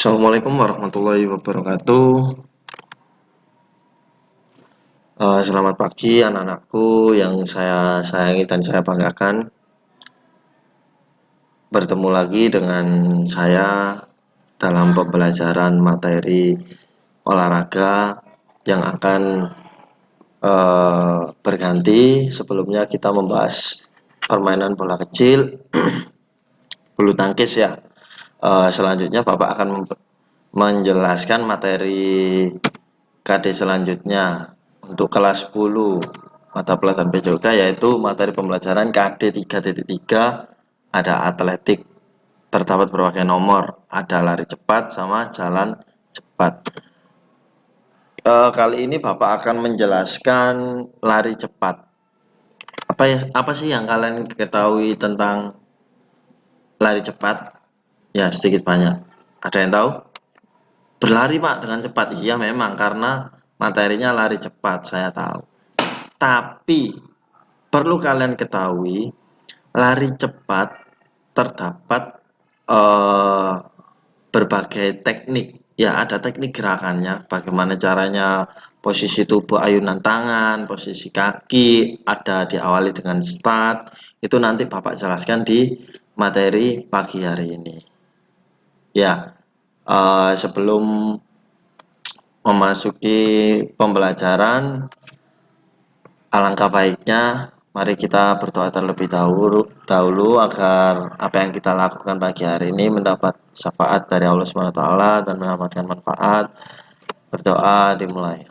Assalamualaikum warahmatullahi wabarakatuh. Selamat pagi anak-anakku yang saya sayangi dan saya banggakan. Bertemu lagi dengan saya dalam pembelajaran materi olahraga yang akan berganti. Sebelumnya kita membahas permainan bola kecil, bulu tangkis ya. Selanjutnya Bapak akan menjelaskan materi KD selanjutnya untuk kelas 10 mata pelajaran PJOK, yaitu materi pembelajaran KD 3.3. Ada atletik, terdapat berbagai nomor, ada lari cepat sama jalan cepat. Kali ini Bapak akan menjelaskan lari cepat. Apa sih yang kalian ketahui tentang lari cepat? Ya, sedikit banyak. Ada yang tahu? Berlari Pak dengan cepat. Iya memang, karena materinya lari cepat, saya tahu. Tapi perlu kalian ketahui, lari cepat terdapat berbagai teknik. Ya, ada teknik gerakannya, bagaimana caranya, posisi tubuh, ayunan tangan, posisi kaki, ada diawali dengan start. Itu nanti Bapak jelaskan di materi pagi hari ini. Ya, sebelum memasuki pembelajaran, alangkah baiknya mari kita berdoa terlebih dahulu agar apa yang kita lakukan pagi hari ini mendapat syafaat dari Allah SWT dan mendapatkan manfaat. Berdoa dimulai.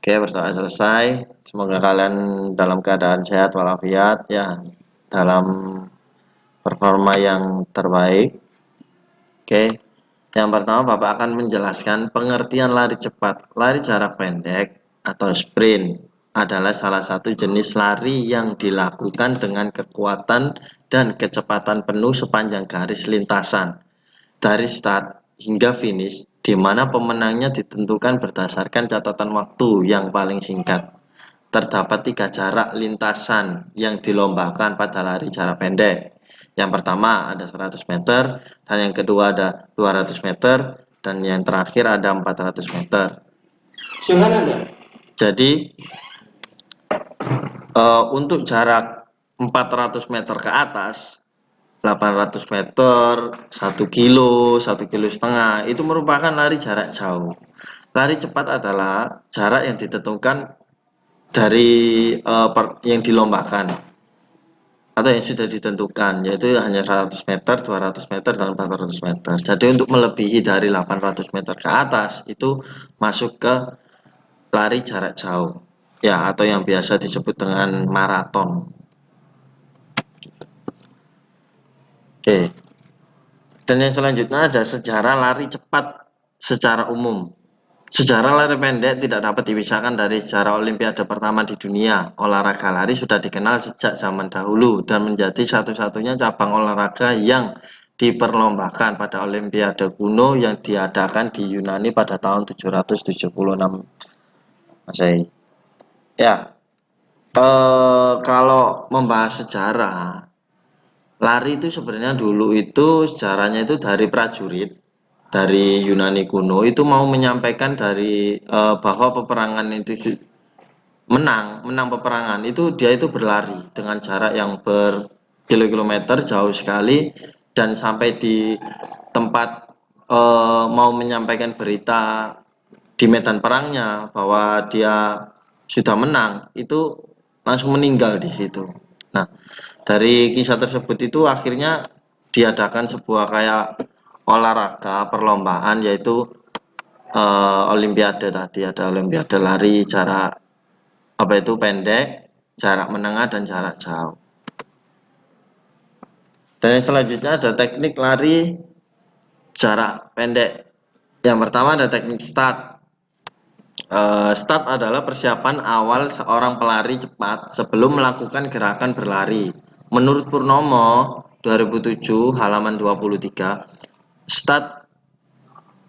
Oke, berdoa selesai. Semoga kalian dalam keadaan sehat walafiat ya, dalam performa yang terbaik. Oke. Yang pertama, Bapak akan menjelaskan pengertian lari cepat. Lari jarak pendek atau sprint adalah salah satu jenis lari yang dilakukan dengan kekuatan dan kecepatan penuh sepanjang garis lintasan, dari start hingga finish, di mana pemenangnya ditentukan berdasarkan catatan waktu yang paling singkat. Terdapat 3 jarak lintasan yang dilombakan pada lari jarak pendek. Yang pertama ada 100 meter, dan yang kedua ada 200 meter, dan yang terakhir ada 400 meter. Jadi untuk jarak 400 meter ke atas, 800 meter, 1 kilo, 1,5 kilo, itu merupakan lari jarak jauh. Lari cepat adalah jarak yang ditentukan dari yang dilombakan atau yang sudah ditentukan, yaitu hanya 100 meter, 200 meter, dan 400 meter. Jadi untuk melebihi dari 800 meter ke atas itu masuk ke lari jarak jauh ya, atau yang biasa disebut dengan maraton. Oke. Dan yang selanjutnya ada sejarah lari cepat secara umum. Sejarah lari pendek tidak dapat dipisahkan dari sejarah Olimpiade pertama di dunia. Olahraga lari sudah dikenal sejak zaman dahulu dan menjadi satu-satunya cabang olahraga yang diperlombakan pada Olimpiade kuno yang diadakan di Yunani pada tahun 776 Masehi. Ya, kalau membahas sejarah, lari itu sebenarnya dulu itu sejarahnya itu dari prajurit dari Yunani kuno itu mau menyampaikan dari bahwa peperangan itu menang peperangan itu dia itu berlari dengan jarak yang berkilo-kilometer jauh sekali, dan sampai di tempat mau menyampaikan berita di medan perangnya bahwa dia sudah menang, itu langsung meninggal di situ. Nah, dari kisah tersebut itu akhirnya diadakan sebuah kayak olahraga perlombaan, yaitu Olimpiade tadi, ada Olimpiade lari jarak pendek, jarak menengah, dan jarak jauh. Dan yang selanjutnya ada teknik lari jarak pendek. Yang pertama ada teknik start. Start adalah persiapan awal seorang pelari cepat sebelum melakukan gerakan berlari. Menurut Purnomo 2007 halaman 23, start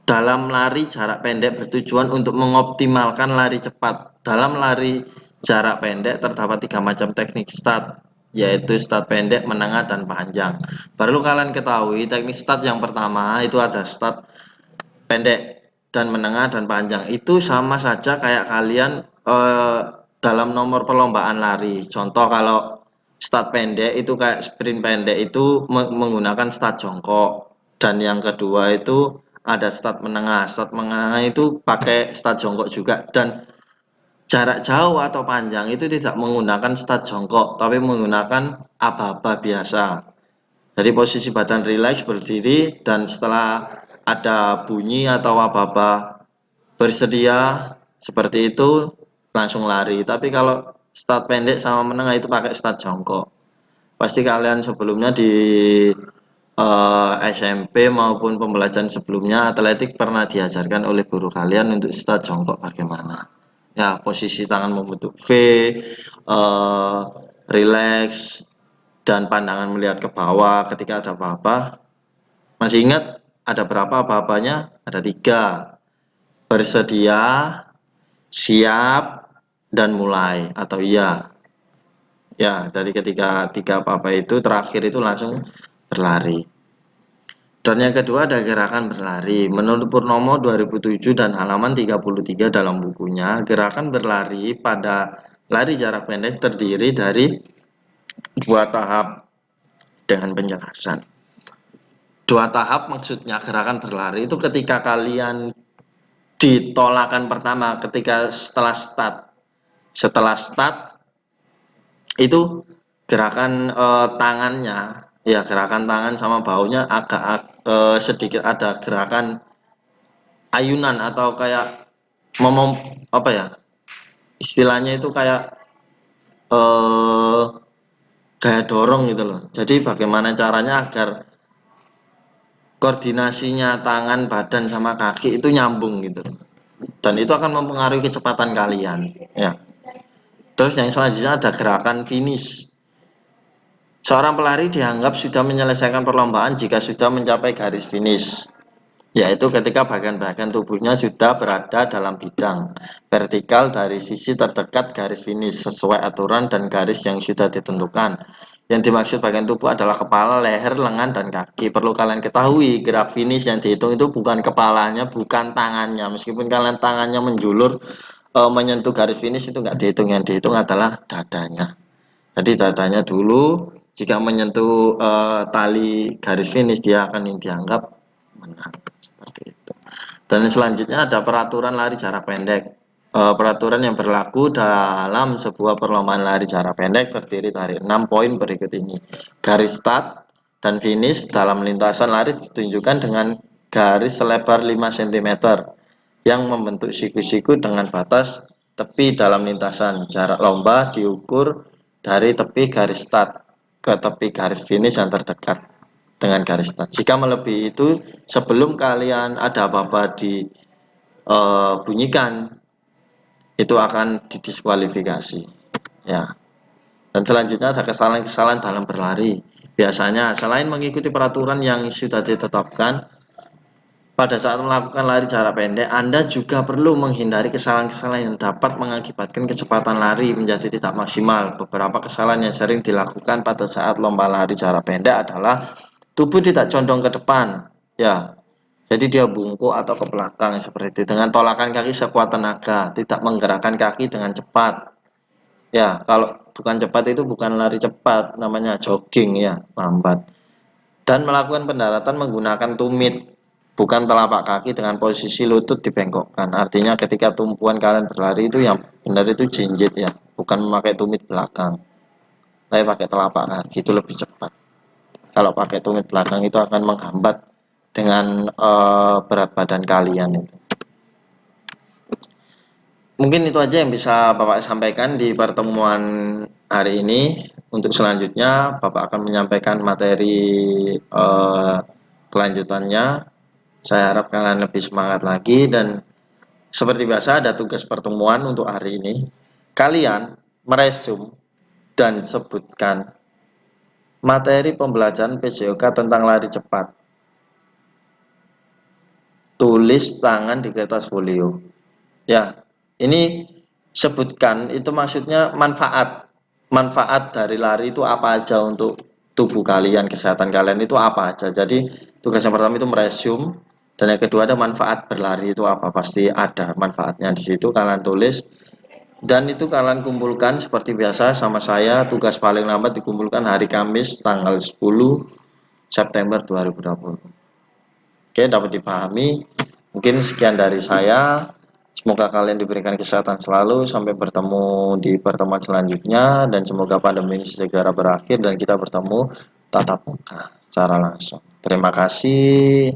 dalam lari jarak pendek bertujuan untuk mengoptimalkan lari cepat. Dalam lari jarak pendek terdapat 3 macam teknik start. yaitu start pendek, menengah, dan panjang. Perlu kalian ketahui teknik start yang pertama itu ada start pendek dan menengah dan panjang. Itu sama saja kayak kalian dalam nomor perlombaan lari. Contoh kalau start pendek itu kayak sprint pendek itu menggunakan start jongkok, dan yang kedua itu ada start menengah. Start menengah itu pakai start jongkok juga, dan jarak jauh atau panjang itu tidak menggunakan start jongkok, tapi menggunakan aba-aba biasa. Jadi posisi badan rileks berdiri, dan setelah ada bunyi atau aba-aba bersedia seperti itu langsung lari. Tapi kalau start pendek sama menengah itu pakai start jongkok. Pasti kalian sebelumnya di SMP maupun pembelajaran sebelumnya atletik pernah diajarkan oleh guru kalian untuk start jongkok bagaimana. Ya, posisi tangan membentuk V, relax, dan pandangan melihat ke bawah ketika ada apa-apa. Masih ingat ada berapa apa-apanya? Ada 3. Bersedia, siap, dan mulai atau iya. Ya, dari ketika 3 apa-apa itu terakhir itu langsung berlari. Dan yang kedua ada gerakan berlari. Menurut Purnomo 2007 dan halaman 33 dalam bukunya, gerakan berlari pada lari jarak pendek terdiri dari 2 tahap dengan penjelasan. 2 tahap maksudnya gerakan berlari itu ketika kalian ditolakan pertama, ketika setelah start itu gerakan tangannya, ya gerakan tangan sama baunya agak sedikit ada gerakan ayunan atau kayak apa ya, istilahnya itu kayak gaya dorong gitu loh. Jadi bagaimana caranya agar koordinasinya tangan, badan sama kaki itu nyambung gitu, dan itu akan mempengaruhi kecepatan kalian ya. Terus yang selanjutnya ada gerakan finish. Seorang pelari dianggap sudah menyelesaikan perlombaan jika sudah mencapai garis finish, yaitu ketika bagian-bagian tubuhnya sudah berada dalam bidang vertikal dari sisi terdekat garis finish sesuai aturan dan garis yang sudah ditentukan. Yang dimaksud bagian tubuh adalah kepala, leher, lengan, dan kaki. Perlu kalian ketahui, gerak finish yang dihitung itu bukan kepalanya, bukan tangannya. Meskipun kalian tangannya menjulur menyentuh garis finish itu nggak dihitung, yang dihitung adalah dadanya. Jadi dadanya dulu, jika menyentuh tali garis finish dia akan dianggap menang, seperti itu. Dan selanjutnya ada peraturan lari jarak pendek. Peraturan yang berlaku dalam sebuah perlombaan lari jarak pendek terdiri dari 6 poin berikut ini. Garis start dan finish dalam lintasan lari ditunjukkan dengan garis selebar 5 cm yang membentuk siku-siku dengan batas tepi dalam lintasan. Jarak lomba diukur dari tepi garis start ke tepi garis finish yang terdekat dengan garis start. Jika melebihi itu, sebelum kalian ada apa-apa dibunyikan, itu akan didiskualifikasi. Ya. Dan selanjutnya ada kesalahan-kesalahan dalam berlari. Biasanya selain mengikuti peraturan yang sudah ditetapkan, pada saat melakukan lari jarak pendek, Anda juga perlu menghindari kesalahan-kesalahan yang dapat mengakibatkan kecepatan lari menjadi tidak maksimal. Beberapa kesalahan yang sering dilakukan pada saat lomba lari jarak pendek adalah tubuh tidak condong ke depan, ya. Jadi dia bungkuk atau ke belakang seperti itu, dengan tolakan kaki sekuat tenaga, tidak menggerakkan kaki dengan cepat. Ya, kalau bukan cepat itu bukan lari cepat, namanya jogging ya, lambat. Dan melakukan pendaratan menggunakan tumit, bukan telapak kaki dengan posisi lutut dibengkokkan. Artinya ketika tumpuan kalian berlari itu yang benar itu jinjit ya, bukan memakai tumit belakang. Tapi pakai telapak kaki itu lebih cepat. Kalau pakai tumit belakang itu akan menghambat dengan berat badan kalian itu. Mungkin itu aja yang bisa Bapak sampaikan di pertemuan hari ini. Untuk selanjutnya Bapak akan menyampaikan materi kelanjutannya. Saya harap kalian lebih semangat lagi, dan seperti biasa ada tugas pertemuan untuk hari ini. Kalian meresum dan sebutkan materi pembelajaran PJOK tentang lari cepat. Tulis tangan di kertas folio. Ya, ini sebutkan itu maksudnya manfaat manfaat dari lari itu apa aja untuk tubuh kalian, kesehatan kalian itu apa aja. Jadi tugas yang pertama itu meresume, dan yang kedua ada manfaat berlari itu apa, pasti ada manfaatnya di situ, kalian tulis. Dan itu kalian kumpulkan seperti biasa sama saya. Tugas paling lambat dikumpulkan hari Kamis tanggal 10 September 2020. Oke, dapat dipahami. Mungkin sekian dari saya. Semoga kalian diberikan kesehatan selalu. Sampai bertemu di pertemuan selanjutnya. Dan semoga pandemi ini segera berakhir dan kita bertemu tatap muka secara langsung. Terima kasih.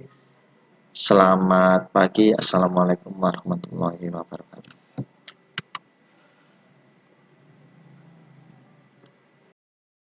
Selamat pagi. Assalamualaikum warahmatullahi wabarakatuh.